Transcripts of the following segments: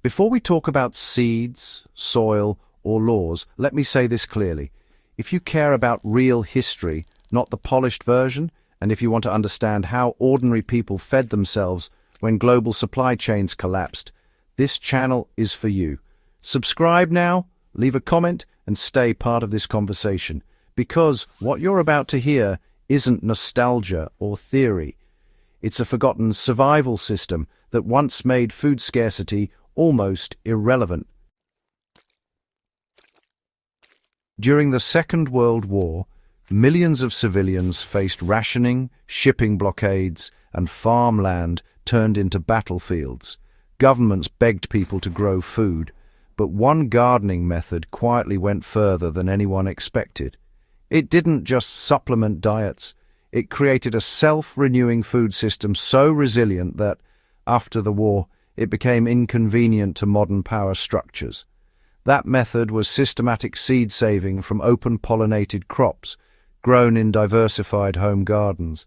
Before we talk about seeds, soil, or laws, let me say this clearly. If you care about real history, not the polished version, and if you want to understand how ordinary people fed themselves when global supply chains collapsed, this channel is for you. Subscribe now, leave a comment, and stay part of this conversation, because what you're about to hear isn't nostalgia or theory. It's a forgotten survival system that once made food scarcity almost irrelevant. During the Second World War, millions of civilians faced rationing, shipping blockades, and farmland turned into battlefields. Governments begged people to grow food, but one gardening method quietly went further than anyone expected. It didn't just supplement diets, it created a self-renewing food system so resilient that, after the war, it became inconvenient to modern power structures. That method was systematic seed saving from open-pollinated crops, grown in diversified home gardens.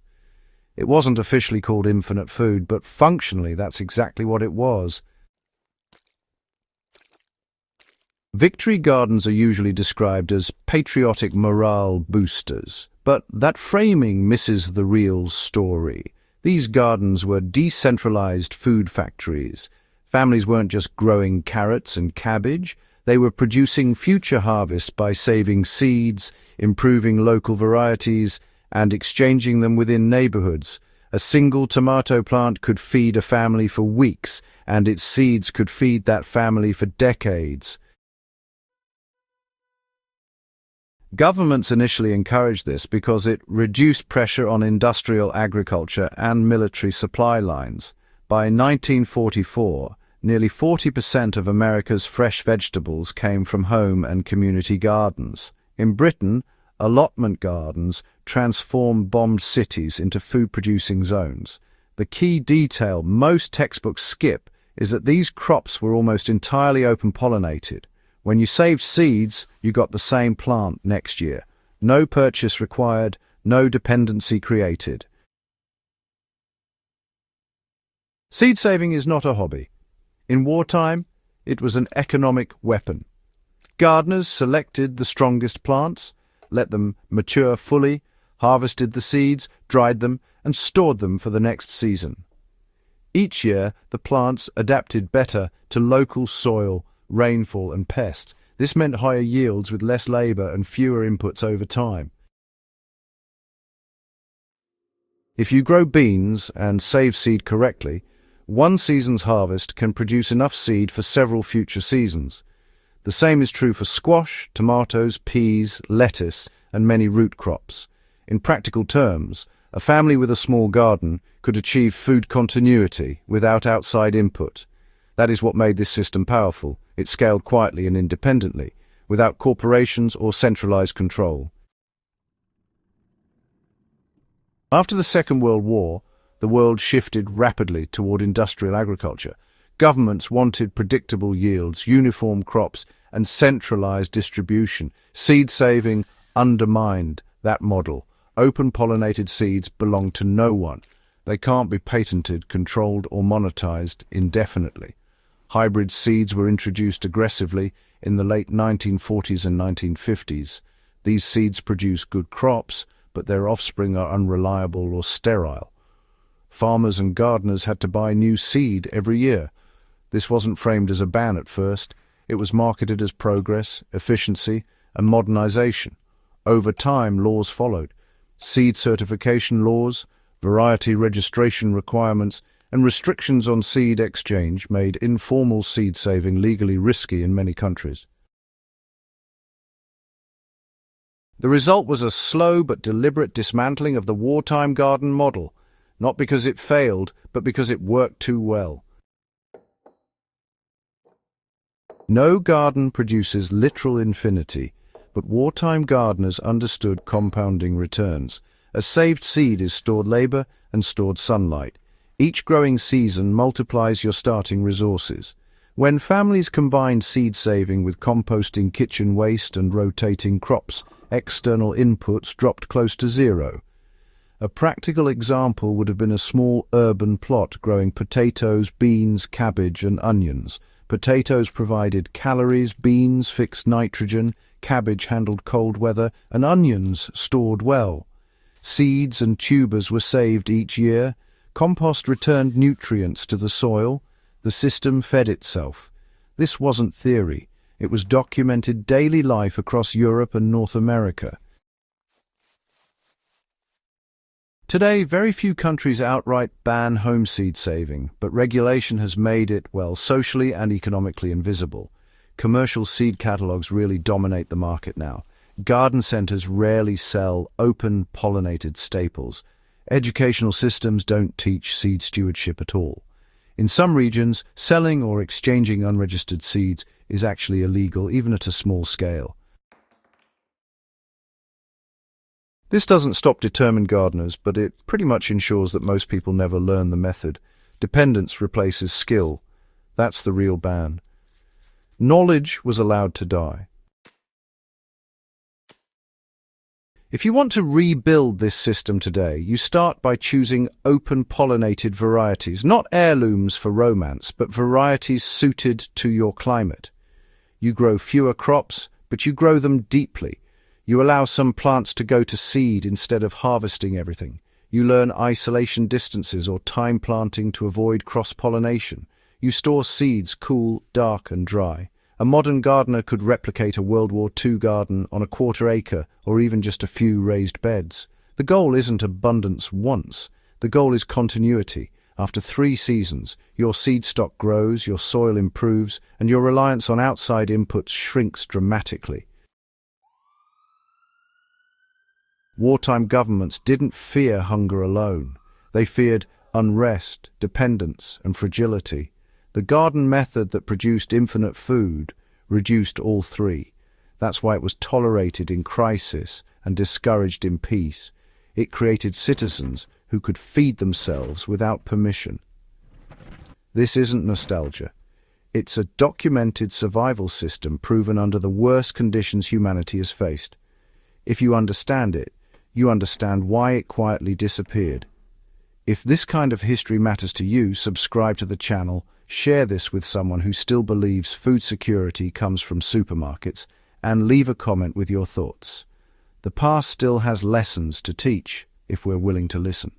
It wasn't officially called infinite food, but functionally that's exactly what it was. Victory gardens are usually described as patriotic morale boosters, but that framing misses the real story. These gardens were decentralized food factories. Families weren't just growing carrots and cabbage, they were producing future harvests by saving seeds, improving local varieties, and exchanging them within neighborhoods. A single tomato plant could feed a family for weeks, and its seeds could feed that family for decades. Governments initially encouraged this because it reduced pressure on industrial agriculture and military supply lines. By 1944, nearly 40% of America's fresh vegetables came from home and community gardens. In Britain, allotment gardens transformed bombed cities into food-producing zones. The key detail most textbooks skip is that these crops were almost entirely open-pollinated. When you saved seeds, you got the same plant next year. No purchase required, no dependency created. Seed saving is not a hobby. In wartime, it was an economic weapon. Gardeners selected the strongest plants, let them mature fully, harvested the seeds, dried them, and stored them for the next season. Each year, the plants adapted better to local soil, rainfall, and pests. This meant higher yields with less labor and fewer inputs over time. If you grow beans and save seed correctly, one season's harvest can produce enough seed for several future seasons. The same is true for squash, tomatoes, peas, lettuce, and many root crops. In practical terms, a family with a small garden could achieve food continuity without outside input. That is what made this system powerful. It scaled quietly and independently, without corporations or centralized control. After the Second World War, the world shifted rapidly toward industrial agriculture. Governments wanted predictable yields, uniform crops, and centralized distribution. Seed saving undermined that model. Open-pollinated seeds belong to no one. They can't be patented, controlled, or monetized indefinitely. Hybrid seeds were introduced aggressively in the late 1940s and 1950s. These seeds produce good crops, but their offspring are unreliable or sterile. Farmers and gardeners had to buy new seed every year. This wasn't framed as a ban at first. It was marketed as progress, efficiency, and modernization. Over time, laws followed. Seed certification laws, variety registration requirements, and restrictions on seed exchange made informal seed saving legally risky in many countries. The result was a slow but deliberate dismantling of the wartime garden model, not because it failed, but because it worked too well. No garden produces literal infinity, but wartime gardeners understood compounding returns. A saved seed is stored labor and stored sunlight. Each growing season multiplies your starting resources. When families combined seed saving with composting kitchen waste and rotating crops, external inputs dropped close to zero. A practical example would have been a small urban plot growing potatoes, beans, cabbage, and onions. Potatoes provided calories, beans fixed nitrogen, cabbage handled cold weather, and onions stored well. Seeds and tubers were saved each year. Compost returned nutrients to the soil. The system fed itself. This wasn't theory. It was documented daily life across Europe and North America. Today, very few countries outright ban home seed saving, but regulation has made it, well, socially and economically invisible. Commercial seed catalogs really dominate the market now. Garden centers rarely sell open pollinated staples. Educational systems don't teach seed stewardship at all. In some regions, selling or exchanging unregistered seeds is actually illegal, even at a small scale. This doesn't stop determined gardeners, but it pretty much ensures that most people never learn the method. Dependence replaces skill. That's the real ban. Knowledge was allowed to die. If you want to rebuild this system today, you start by choosing open-pollinated varieties, not heirlooms for romance, but varieties suited to your climate. You grow fewer crops, but you grow them deeply. You allow some plants to go to seed instead of harvesting everything. You learn isolation distances or time planting to avoid cross-pollination. You store seeds cool, dark and dry. A modern gardener could replicate a World War II garden on a quarter acre or even just a few raised beds. The goal isn't abundance once. The goal is continuity. After 3 seasons, your seed stock grows, your soil improves, and your reliance on outside inputs shrinks dramatically. Wartime governments didn't fear hunger alone. They feared unrest, dependence, and fragility. The garden method that produced infinite food reduced all 3. That's why it was tolerated in crisis and discouraged in peace. It created citizens who could feed themselves without permission. This isn't nostalgia. It's a documented survival system proven under the worst conditions humanity has faced. If you understand it, you understand why it quietly disappeared. If this kind of history matters to you, subscribe to the channel, share this with someone who still believes food security comes from supermarkets, and leave a comment with your thoughts. The past still has lessons to teach if we're willing to listen.